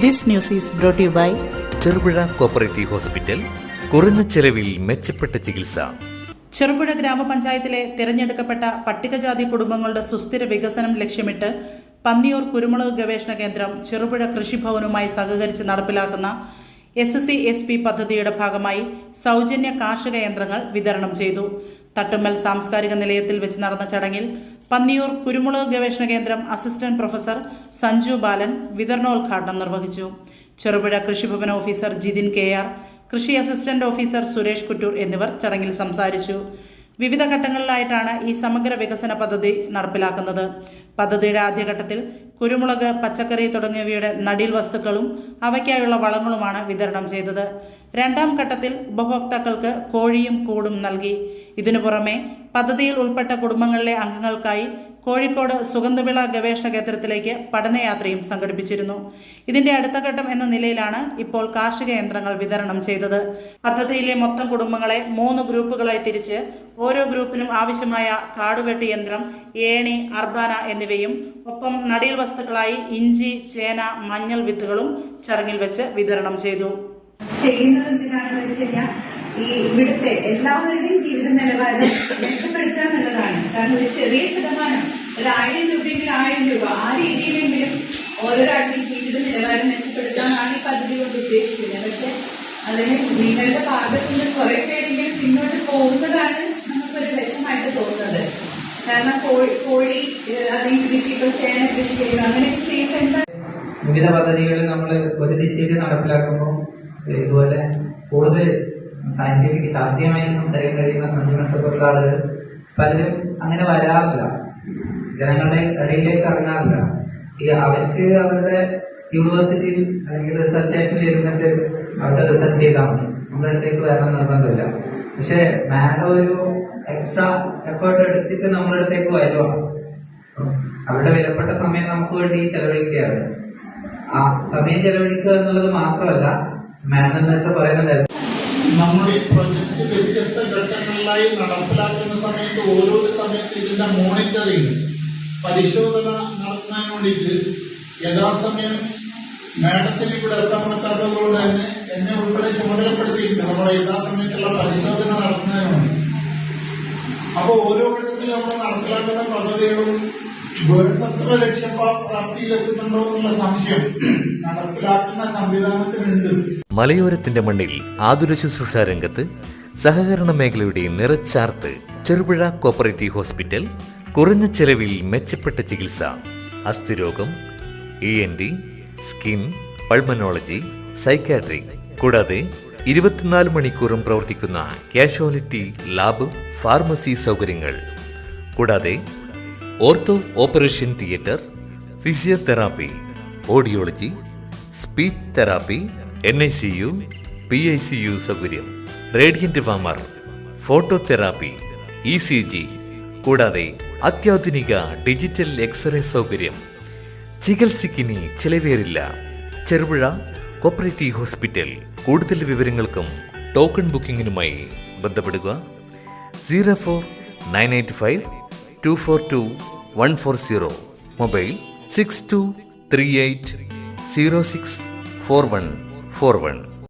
This news is brought to you by Cherupuzha cooperative hospital. കുറഞ്ഞ ചെലവിൽ മെച്ചപ്പെട്ട ചികിത്സ. ചെറുപുഴ ഗ്രാമപഞ്ചായത്തിലെ തിരഞ്ഞെടുക്കപ്പെട്ട പട്ടികജാതി കുടുംബങ്ങളുടെ സുസ്ഥിര വികസനം ലക്ഷ്യമിട്ട് പന്നിയൂർ കുരുമുളക് ഗവേഷണ കേന്ദ്രം ചെറുപുഴ കൃഷിഭവനുമായി സഹകരിച്ച് നടപ്പിലാക്കുന്ന SSC-SP പദ്ധതിയുടെ ഭാഗമായി സൗജന്യ കാർഷിക യന്ത്രങ്ങൾ വിതരണം ചെയ്തു. തട്ടുമ്മൽ സാംസ്കാരിക നിലയത്തിൽ വെച്ച് നടന്ന ചടങ്ങിൽ പന്നിയൂർ കുരുമുളക് ഗവേഷണ കേന്ദ്രം അസിസ്റ്റന്റ് പ്രൊഫസർ സഞ്ജു ബാലൻ വിതരണോദ്ഘാടനം നിർവഹിച്ചു. ചെറുപുഴ കൃഷിഭവൻ ഓഫീസർ ജിതിൻ KR, കൃഷി അസിസ്റ്റന്റ് ഓഫീസർ സുരേഷ് കുറ്റൂർ എന്നിവർ ചടങ്ങിൽ സംസാരിച്ചു. വിവിധ ഘട്ടങ്ങളിലായിട്ടാണ് ഈ സമഗ്ര വികസന പദ്ധതി നടപ്പിലാക്കുന്നത്. പദ്ധതിയുടെ ആദ്യഘട്ടത്തിൽ കുരുമുളക്, പച്ചക്കറി തുടങ്ങിയവയുടെ നടീൽ വസ്തുക്കളും അവയ്ക്കായുള്ള വളങ്ങളുമാണ് വിതരണം ചെയ്തത്. രണ്ടാം ഘട്ടത്തിൽ ഉപഭോക്താക്കൾക്ക് കോഴിയും കൂടും നൽകി. ഇതിനു പുറമെ പദ്ധതിയിൽ ഉൾപ്പെട്ട കുടുംബങ്ങളിലെ അംഗങ്ങൾക്കായി കോഴിക്കോട് സുഗന്ധവിള ഗവേഷണ കേന്ദ്രത്തിലേക്ക് പഠനയാത്രയും സംഘടിപ്പിച്ചിരുന്നു. ഇതിന്റെ അടുത്ത ഘട്ടം എന്ന നിലയിലാണ് ഇപ്പോൾ കാർഷിക യന്ത്രങ്ങൾ വിതരണം ചെയ്തത്. പദ്ധതിയിലെ മൊത്തം കുടുംബങ്ങളെ 3 ഗ്രൂപ്പുകളായി തിരിച്ച് ഓരോ ഗ്രൂപ്പിനും ആവശ്യമായ കാടുവെട്ടി യന്ത്രം, ഏണി, അർബാന എന്നിവയും ഒപ്പം നടീൽ വസ്തുക്കളായി ഇഞ്ചി, ചേന, മഞ്ഞൾ വിത്തുകളും ചടങ്ങിൽ വെച്ച് വിതരണം ചെയ്തു. ചെയ്യുന്നത് എന്തിനാണെന്ന് വെച്ച് കഴിഞ്ഞാൽ ഈ ഇവിടുത്തെ എല്ലാവരുടെയും ജീവിത നിലവാരം മെച്ചപ്പെടുത്തുക എന്നുള്ളതാണ്. കാരണം ഒരു ചെറിയ ശതമാനം, 1000 രൂപയെങ്കിൽ 1000 രൂപ, ആ രീതിയിലെങ്കിലും ഓരോരാളുടെയും ജീവിത നിലവാരം മെച്ചപ്പെടുത്താനാണ് ഈ പദ്ധതി കൊണ്ട് ഉദ്ദേശിക്കുന്നത്. പക്ഷെ അതിന് നിങ്ങളുടെ ഭാഗത്ത് നിന്ന് കുറെ പേരെങ്കിലും പിന്നോട്ട് പോകുന്നതാണ് നമുക്കൊരു വിഷമായിട്ട് തോന്നുന്നത്. കാരണം കോഴി അല്ലെങ്കിൽ കൃഷികൾ, ചേന കൃഷി ചെയ്യുക, അങ്ങനെയൊക്കെ ചെയ്യുമ്പോൾ എന്താ വിവിധ പദ്ധതികൾ നമ്മൾ ഒരു ദിശയിൽ നടപ്പിലാക്കുമ്പോൾ ഇതുപോലെ കൂടുതൽ സയന്റിഫിക് ശാസ്ത്രീയമായി സംസാരിക്കാൻ കഴിയുന്ന സംരംഭത്തിലുള്ള ആളുകൾ പലരും അങ്ങനെ വരാറില്ല, ജനങ്ങളുടെ ഇടയിലേക്ക് ഇറങ്ങാറില്ല. അവർക്ക് അവരുടെ യൂണിവേഴ്സിറ്റിയിൽ അല്ലെങ്കിൽ റിസർച്ച് സ്റ്റേഷനിൽ ഇരുന്നിട്ട് അവരുടെ റിസർച്ച് ചെയ്താൽ മതി, നമ്മുടെ അടുത്തേക്ക് വരണം നിർബന്ധമില്ല. പക്ഷെ മാഡം ഒരു എക്സ്ട്രാ എഫേർട്ട് എടുത്തിട്ട് നമ്മുടെ അടുത്തേക്ക് വരുവാണ്. അവരുടെ വിലപ്പെട്ട സമയം നമുക്ക് വേണ്ടി ചെലവഴിക്കുകയാണ്. ആ സമയം ചെലവഴിക്കുക എന്നുള്ളത് മാത്രമല്ല, മാഡം നേരത്തെ പറയുന്നുണ്ടായിരുന്നു, നമ്മുടെ ഈ പ്രൊജക്ട് വ്യത്യസ്ത ഘട്ടങ്ങളിലായി നടപ്പിലാക്കുന്ന സമയത്ത് ഓരോ സമയത്ത് ഇതിന്റെ മോണിറ്ററിംഗ്, പരിശോധന നടത്തുന്നതിന് വേണ്ടിയിട്ട് യഥാസമയം മാഡത്തിന് ഇവിടെ എത്താൻ പറ്റാത്തത് കൊണ്ട് തന്നെ എന്നെ ഉൾപ്പെടെ ചുമതലപ്പെടുത്തിയിട്ടുണ്ട് നമ്മുടെ യഥാസമയത്തുള്ള പരിശോധന നടത്തുന്നതിന് വേണ്ടി. അപ്പോൾ ഓരോ ഘട്ടത്തിലും നമ്മൾ നടപ്പിലാക്കുന്ന പദ്ധതികളും വേണ്ടത്ര ലക്ഷ്യപ്രാപ്തിയിലെത്തുന്നുണ്ടോ എന്നുള്ള സംശയം നടപ്പിലാക്കുന്ന സംവിധാനത്തിനുണ്ട്. മലയോരത്തിന്റെ മണ്ണിൽ ആതുര ശുശ്രൂഷ രംഗത്ത് സഹകരണ മേഖലയുടെ നിറച്ചാർത്ത് ചെറുപുഴ കോപ്പറേറ്റീവ് ഹോസ്പിറ്റൽ. കുറഞ്ഞ ചെലവിൽ മെച്ചപ്പെട്ട ചികിത്സ. അസ്ഥിരോഗം, ENT, സ്കിൻ, പൾമനോളജി, സൈക്കാട്രി കൂടാതെ 24 മണിക്കൂറും പ്രവർത്തിക്കുന്ന കാഷ്വാലിറ്റി ലാബ്, ഫാർമസി സൗകര്യങ്ങൾ കൂടാതെ ortho operation theatre, physiotherapy, audiology, speech therapy, NICU, PICU സൗകര്യം, റേഡിയന്റ് വാമർ, ഫോട്ടോതെറാപ്പി, ECG കൂടാതെ അത്യാധുനിക ഡിജിറ്റൽ എക്സ്റേ സൗകര്യം. ചികിത്സയ്ക്കിനി ചിലവേറില്ല. Cherupuzha cooperative hospital. കൂടുതൽ വിവരങ്ങൾക്കും ടോക്കൺ ബുക്കിങ്ങിനുമായി ബന്ധപ്പെടുക 04985 242 140, മൊബൈൽ 6238 064141.